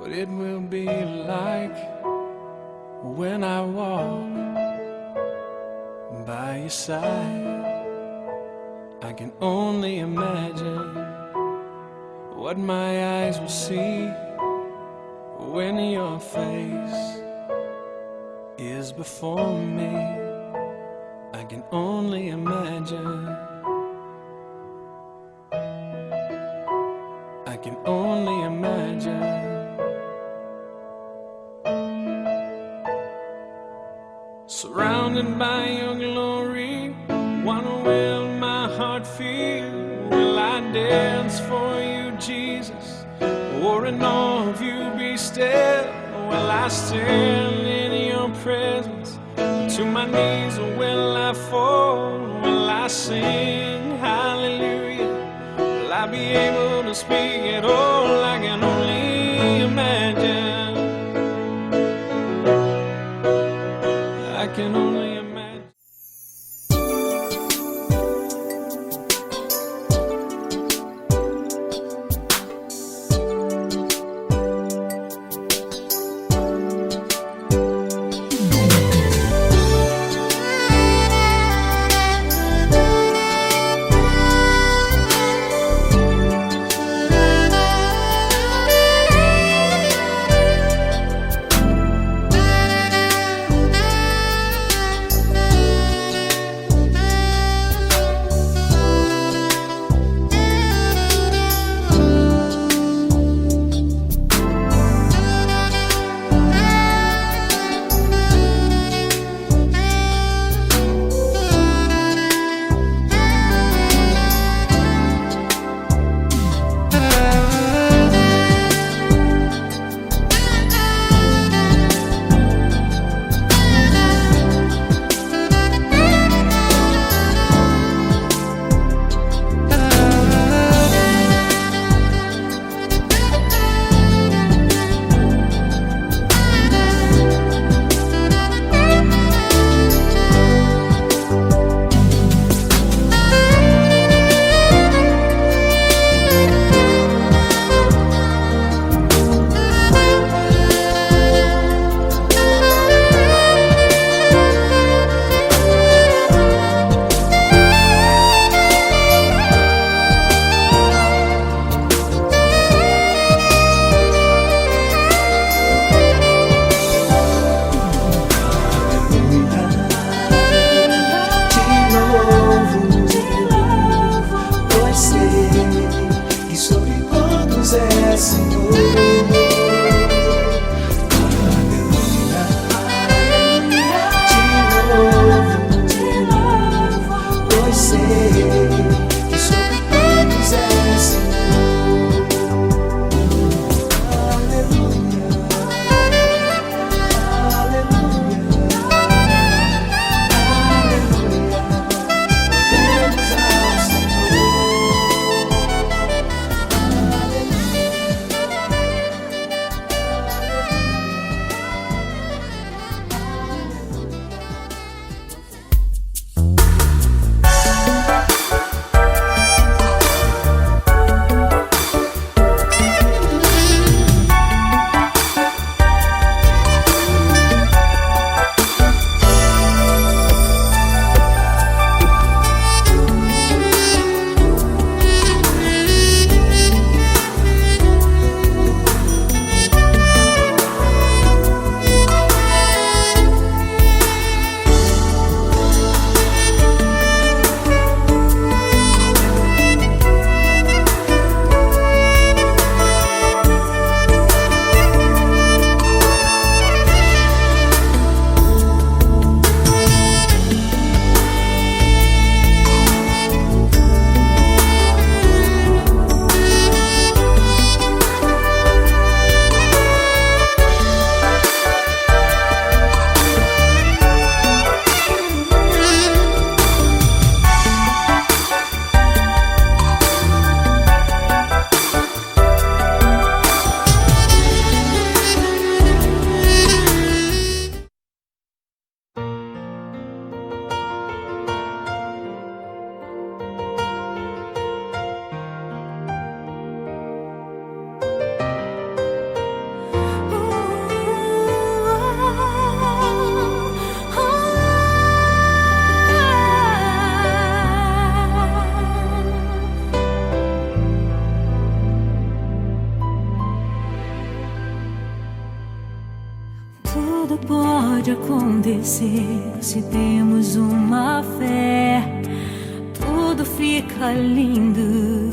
what it will be like when I walk by your side. I can only imagine what my eyes will see when your face is before me. I can only imagine. I can only imagine. Surrounded by your glory, what will my heart feel? Will I dance for you, Jesus? Or in awe of you be still? Will I stand in your presence? To my knees or will I fall? Will I sing hallelujah? Will I be able to speak at all? I can only imagine. I can only imagine. Tudo pode acontecer se temos uma fé. Tudo fica lindo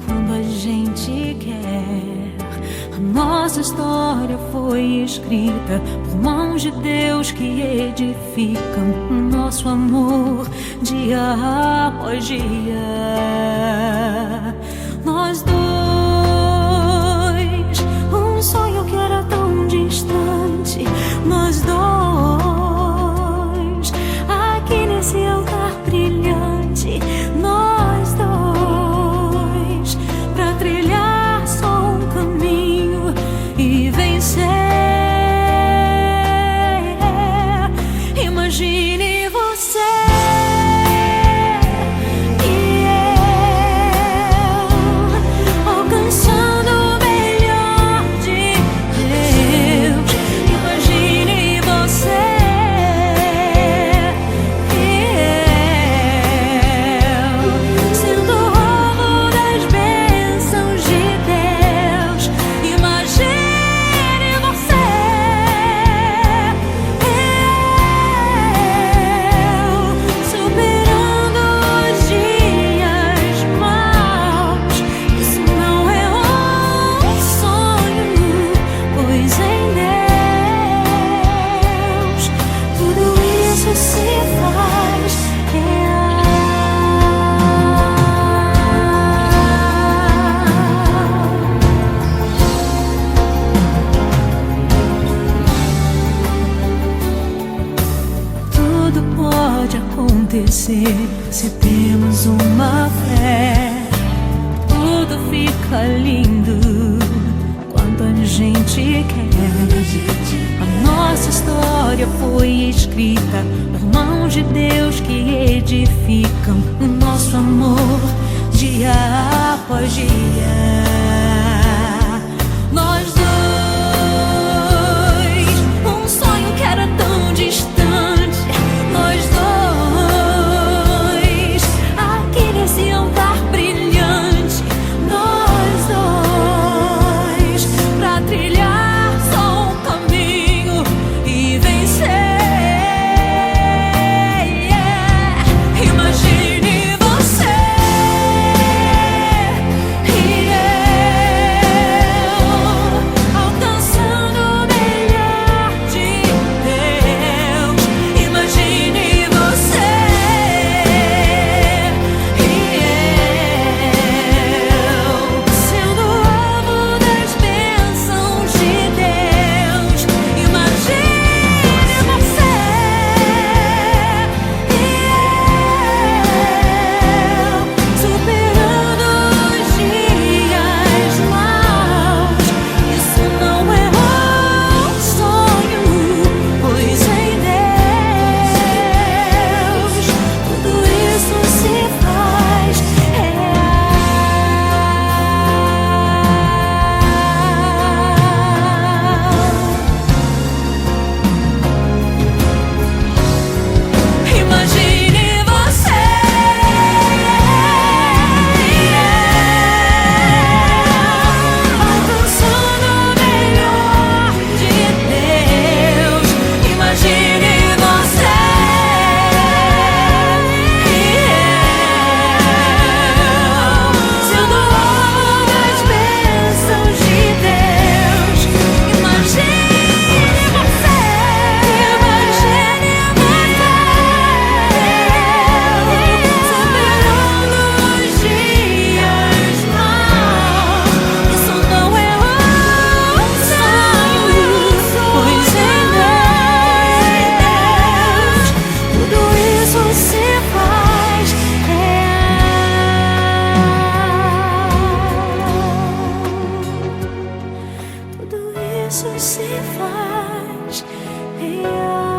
quando a gente quer. A nossa história foi escrita por mãos de Deus que edificam o nosso amor dia após dia. Nós dois, um sonho que era tão distante. Nós dois, aqui nesse altar brilhante. Nós dois, pra trilhar só um caminho e vencer. Imagine você e eu alcançando o melhor de Deus. Imagine você e eu sendo alvo das bênçãos de Deus. Imagine você e eu superando os dias maus. Isso não é um sonho, pois em Deus tudo isso se faz real. Tudo pode acontecer se temos uma fé. Tudo fica lindo quando a gente quer. A nossa história foi escrita por mãos de Deus que edificam o nosso amor dia após dia. Nós dois, um sonho que era tão distante. Nós dois, aqui nesse altar brilhante. Nós dois, pra trilhar só um caminho e vencer. Imagine você e eu alcançando o melhor de Deus. Imagine você e eu sendo alvo das bênçãos de Deus. Imagine você e eu superando os dias maus. Isso não é um sonho, pois em Deus tudo isso se faz real. Imagine você e eu alcançando o melhor de Deus. Imagine você e eu sendo alvo das bênçãos de Deus. Imagine você, superando os dias maus. Isso não é um sonho, pois em Deus tudo isso se faz real. Tudo isso se faz real.